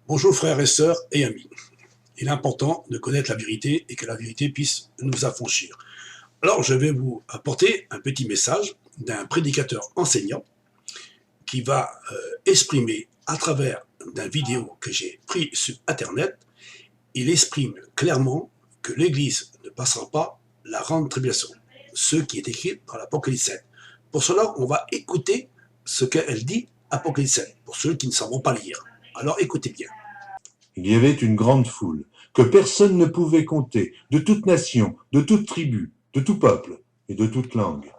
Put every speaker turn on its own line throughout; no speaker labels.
Bonjour frères et sœurs et amis. Il est important de connaître la vérité et que la vérité puisse nous affranchir. Alors je vais vous apporter un petit message d'un prédicateur enseignant qui va exprimer à travers d'une vidéo que j'ai prise sur internet, il exprime clairement que l'Église ne passera pas la grande tribulation, ce qui est écrit dans l'Apocalypse 7. Pour cela, on va écouter ce qu'elle dit, Apocalypse 7, pour ceux qui ne savent pas lire. Alors écoutez bien.
Il y avait une grande foule, que personne ne pouvait compter, de toute nation, de toute tribu, de tout peuple et de toute langue.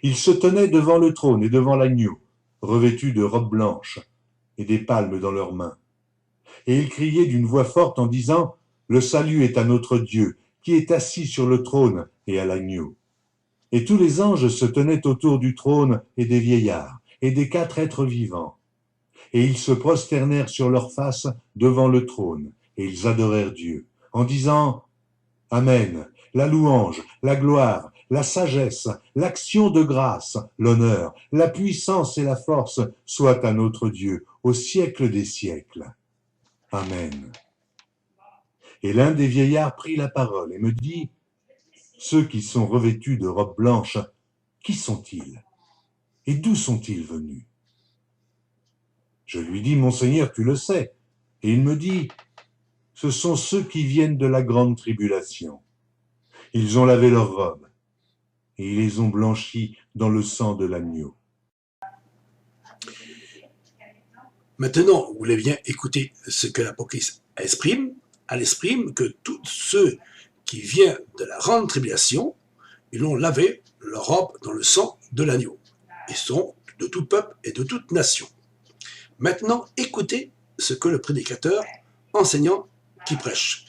Ils se tenaient devant le trône et devant l'agneau, revêtus de robes blanches et des palmes dans leurs mains. Et ils criaient d'une voix forte en disant « Le salut est à notre Dieu, qui est assis sur le trône et à l'agneau. » Et tous les anges se tenaient autour du trône et des vieillards et des 4 êtres vivants. Et ils se prosternèrent sur leurs faces devant le trône, et ils adorèrent Dieu, en disant « Amen, la louange, la gloire, la sagesse, l'action de grâce, l'honneur, la puissance et la force soient à notre Dieu, au siècle des siècles. Amen. » Et l'un des vieillards prit la parole et me dit « Ceux qui sont revêtus de robes blanches, qui sont-ils? Et d'où sont-ils venus ?» Je lui dis, « Monseigneur, tu le sais. » Et il me dit, « Ce sont ceux qui viennent de la grande tribulation. Ils ont lavé leurs robes, et ils les ont blanchies dans le sang de l'agneau. »
Maintenant, vous voulez bien écouter ce que l'Apocalypse exprime. Elle exprime que tous ceux qui viennent de la grande tribulation, ils ont lavé leur robe dans le sang de l'agneau. Ils sont de tout peuple et de toute nation. Maintenant, écoutez ce que le prédicateur enseignant qui prêche.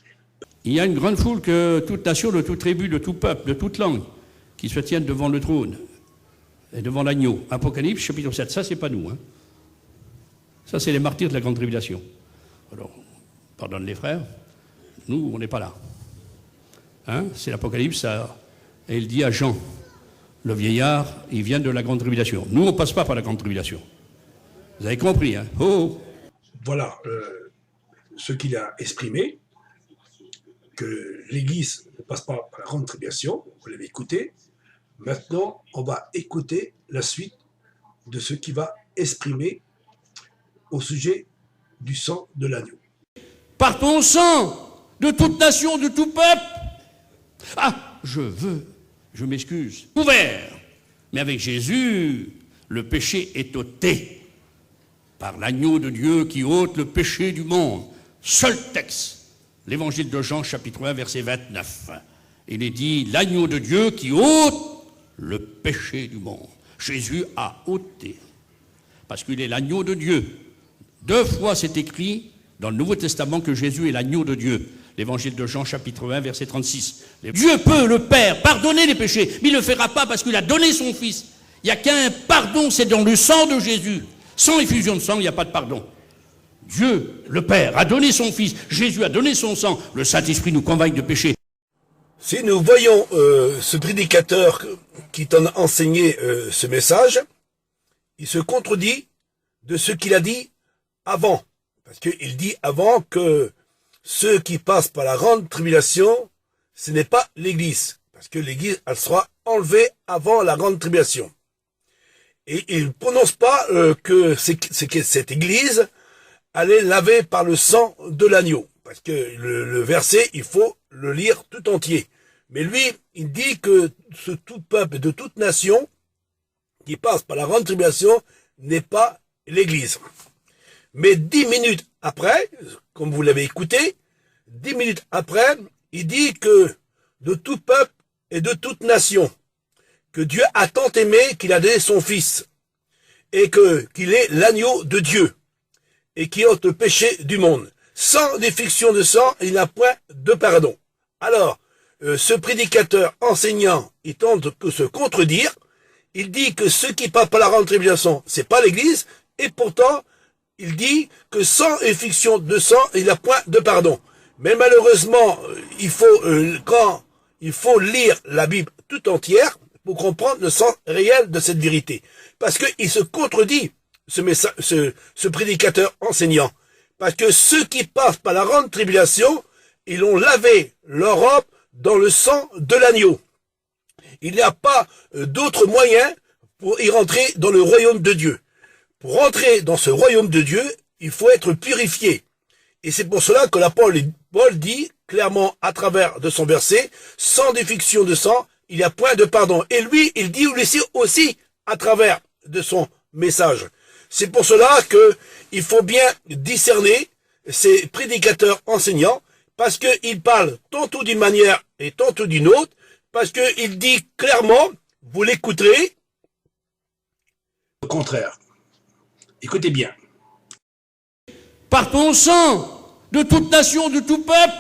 Il y a une grande foule que toute nation, de toute tribu, de tout peuple, de toute langue, qui se tiennent devant le trône et devant l'agneau. Apocalypse, chapitre 7, ça c'est pas nous. Ça c'est les martyrs de la grande tribulation. Alors, pardonne les frères, nous on n'est pas là. C'est l'Apocalypse, et il dit à Jean, le vieillard, il vient de la grande tribulation. Nous on passe pas par la grande tribulation. Vous avez compris, hein? Oh.
Voilà ce qu'il a exprimé, que l'Église ne passe pas par la grande tribulation, vous l'avez écouté. Maintenant, on va écouter la suite de ce qu'il va exprimer au sujet du sang de l'agneau.
Par ton sang, de toute nation, de tout peuple. Ah, je m'excuse, ouvert. Mais avec Jésus, le péché est ôté. Par l'agneau de Dieu qui ôte le péché du monde. Seul texte, l'évangile de Jean, chapitre 1, verset 29. Il est dit, l'agneau de Dieu qui ôte le péché du monde. Jésus a ôté, parce qu'il est l'agneau de Dieu. 2 fois c'est écrit dans le Nouveau Testament que Jésus est l'agneau de Dieu. L'évangile de Jean, chapitre 1, verset 36. Dieu peut, le Père, pardonner les péchés, mais il ne le fera pas parce qu'il a donné son Fils. Il n'y a qu'un pardon, c'est dans le sang de Jésus. Sans effusion de sang, il n'y a pas de pardon. Dieu, le Père, a donné son Fils. Jésus a donné son sang. Le Saint-Esprit nous convainc de péché.
Si nous voyons ce prédicateur qui t'en a enseigné ce message, il se contredit de ce qu'il a dit avant. Parce qu'il dit avant que ceux qui passent par la grande tribulation, ce n'est pas l'Église. Parce que l'Église, elle sera enlevée avant la grande tribulation. Et il ne prononce pas que cette église allait laver par le sang de l'agneau. Parce que le verset, il faut le lire tout entier. Mais lui, il dit que ce tout peuple de toute nation qui passe par la grande tribulation n'est pas l'église. Mais 10 minutes après, comme vous l'avez écouté, 10 minutes après, il dit que de tout peuple et de toute nation, que Dieu a tant aimé qu'il a donné son Fils, et qu'il est l'agneau de Dieu, et qui ôte le péché du monde. Sans défection de sang, il n'a point de pardon. Alors, ce prédicateur enseignant, il tente de se contredire, il dit que ceux qui passent par la grande tribulation, c'est pas l'Église, et pourtant, il dit que sans effusion de sang, il n'a point de pardon. Mais malheureusement, il faut lire la Bible tout entière, pour comprendre le sens réel de cette vérité. Parce qu'il se contredit, ce prédicateur enseignant. Parce que ceux qui passent par la grande tribulation, ils ont lavé leur robe dans le sang de l'agneau. Il n'y a pas d'autre moyen pour y rentrer dans le royaume de Dieu. Pour rentrer dans ce royaume de Dieu, il faut être purifié. Et c'est pour cela que l'apôtre Paul dit clairement à travers de son verset, sans défection de sang, il n'y a point de pardon. Et lui, il dit aussi à travers de son message. C'est pour cela que il faut bien discerner ces prédicateurs enseignants, parce qu'ils parlent tantôt d'une manière et tantôt d'une autre, parce qu'il dit clairement, vous l'écouterez,
au contraire. Écoutez bien.
Par ton sang, de toute nation, de tout peuple.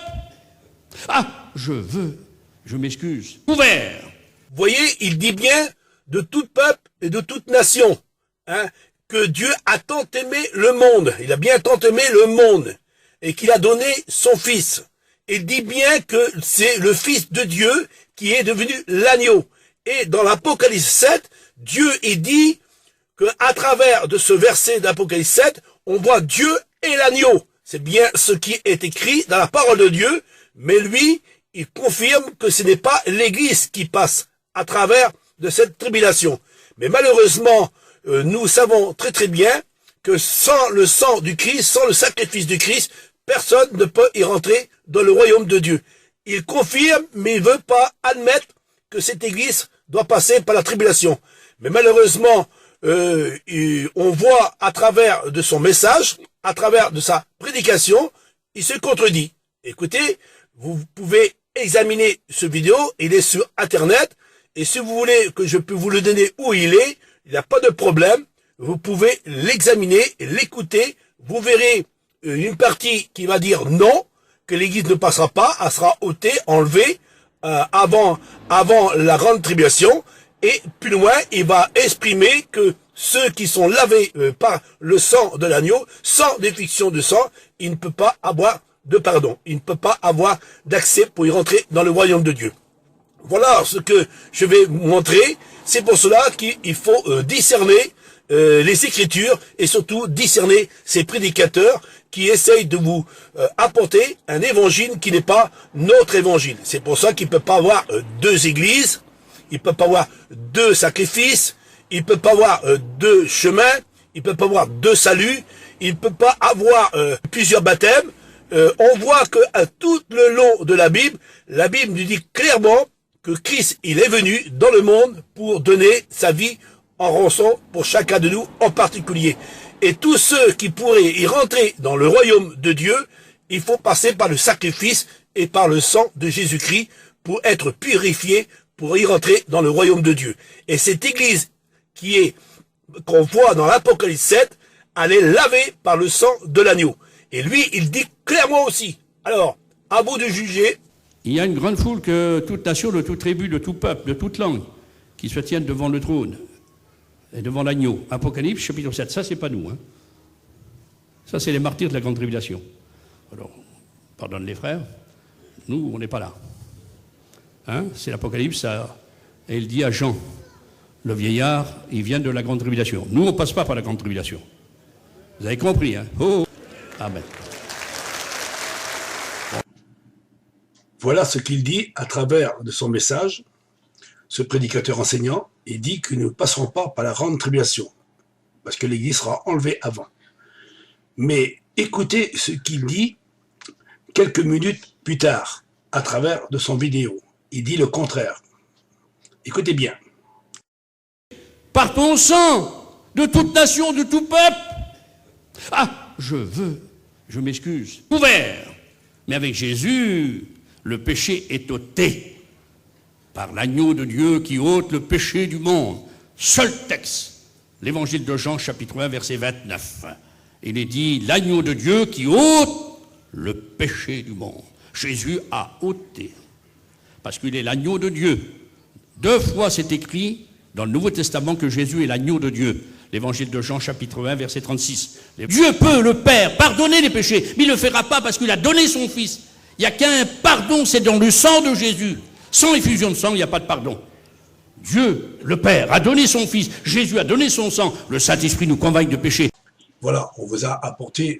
Ah, je m'excuse, couvert.
Vous voyez, il dit bien de tout peuple et de toute nation, hein, que Dieu a tant aimé le monde, il a bien tant aimé le monde, et qu'il a donné son Fils. Il dit bien que c'est le Fils de Dieu qui est devenu l'agneau. Et dans l'Apocalypse 7, Dieu il dit que à travers de ce verset d'Apocalypse 7, on voit Dieu et l'agneau. C'est bien ce qui est écrit dans la parole de Dieu, mais lui, il confirme que ce n'est pas l'Église qui passe à travers de cette tribulation. Mais malheureusement, nous savons très très bien que sans le sang du Christ, sans le sacrifice du Christ, personne ne peut y rentrer dans le royaume de Dieu. Il confirme, mais il ne veut pas admettre que cette Église doit passer par la tribulation. Mais malheureusement, on voit à travers de son message, à travers de sa prédication, il se contredit. Écoutez, vous pouvez examiner ce vidéo, il est sur Internet, et si vous voulez que je peux vous le donner où il est, il n'y a pas de problème, vous pouvez l'examiner, l'écouter, vous verrez une partie qui va dire non, que l'Église ne passera pas, elle sera ôtée, enlevée, avant la grande tribulation, et plus loin, il va exprimer que ceux qui sont lavés par le sang de l'agneau, sans défection de sang, il ne peut pas avoir de pardon. Il ne peut pas avoir d'accès pour y rentrer dans le royaume de Dieu. Voilà ce que je vais vous montrer. C'est pour cela qu'il faut discerner les Écritures et surtout discerner ces prédicateurs qui essayent de vous apporter un évangile qui n'est pas notre évangile. C'est pour ça qu'il ne peut pas avoir deux églises, il ne peut pas avoir deux sacrifices, il ne peut pas avoir deux chemins, il ne peut pas avoir deux saluts, il ne peut pas avoir plusieurs baptêmes. On voit que tout le long de la Bible nous dit clairement que Christ, il est venu dans le monde pour donner sa vie en rançon pour chacun de nous en particulier. Et tous ceux qui pourraient y rentrer dans le royaume de Dieu, il faut passer par le sacrifice et par le sang de Jésus-Christ pour être purifié, pour y rentrer dans le royaume de Dieu. Et cette église qu'on voit dans l'Apocalypse 7, elle est lavée par le sang de l'agneau. Et lui, il dit clairement aussi. Alors, à vous de juger.
Il y a une grande foule que toute nation, de toute tribu, de tout peuple, de toute langue, qui se tiennent devant le trône et devant l'agneau. Apocalypse, chapitre 7, ça c'est pas nous. Hein. Ça c'est les martyrs de la grande tribulation. Alors, pardonne les frères, nous on n'est pas là. Hein, c'est l'Apocalypse, ça, et il dit à Jean, le vieillard, il vient de la grande tribulation. Nous on ne passe pas par la grande tribulation. Vous avez compris, hein? Oh. Amen.
Voilà ce qu'il dit à travers de son message, ce prédicateur enseignant. Il dit que nous ne passerons pas par la grande tribulation, parce que l'Église sera enlevée avant. Mais écoutez ce qu'il dit quelques minutes plus tard, à travers de son vidéo. Il dit le contraire. Écoutez bien.
Par ton sang, de toute nation, de tout peuple. Ah, je m'excuse, couvert. Mais avec Jésus, le péché est ôté par l'agneau de Dieu qui ôte le péché du monde. Seul texte, l'évangile de Jean, chapitre 1, verset 29. Il est dit, l'agneau de Dieu qui ôte le péché du monde. Jésus a ôté, parce qu'il est l'agneau de Dieu. 2 fois c'est écrit dans le Nouveau Testament que Jésus est l'agneau de Dieu. L'évangile de Jean, chapitre 1, verset 36. Dieu peut, le Père, pardonner les péchés, mais il ne le fera pas parce qu'il a donné son Fils. Il n'y a qu'un pardon, c'est dans le sang de Jésus. Sans effusion de sang, il n'y a pas de pardon. Dieu, le Père, a donné son Fils. Jésus a donné son sang. Le Saint-Esprit nous convainc de péché.
Voilà, on vous a apporté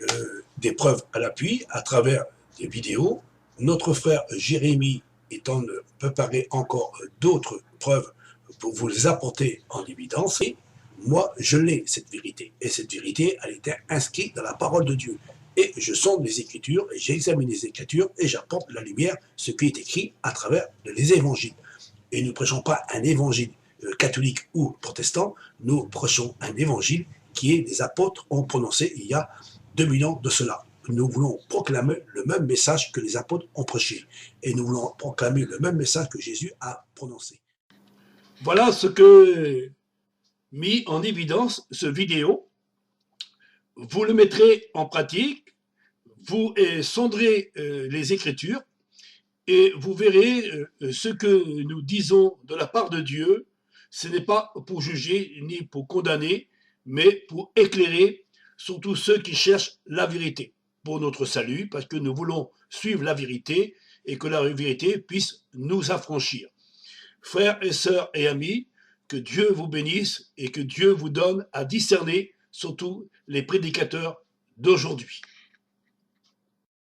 des preuves à l'appui à travers des vidéos. Notre frère Jérémie est en train de préparer encore d'autres preuves pour vous les apporter en évidence. Et moi, je l'ai, cette vérité. Et cette vérité, elle était inscrite dans la parole de Dieu. Et je sonde les Écritures, et j'examine les Écritures, et j'apporte la lumière, ce qui est écrit à travers les évangiles. Et nous ne prêchons pas un évangile catholique ou protestant, nous prêchons un évangile qui est les apôtres ont prononcé il y a 2000 ans de cela. Nous voulons proclamer le même message que les apôtres ont prêché. Et nous voulons proclamer le même message que Jésus a prononcé. Voilà ce que mis en évidence ce vidéo. Vous le mettrez en pratique, vous sonderez les Écritures et vous verrez ce que nous disons de la part de Dieu. Ce n'est pas pour juger ni pour condamner, mais pour éclairer surtout ceux qui cherchent la vérité pour notre salut, parce que nous voulons suivre la vérité et que la vérité puisse nous affranchir. Frères et sœurs et amis, que Dieu vous bénisse et que Dieu vous donne à discerner surtout les prédicateurs d'aujourd'hui.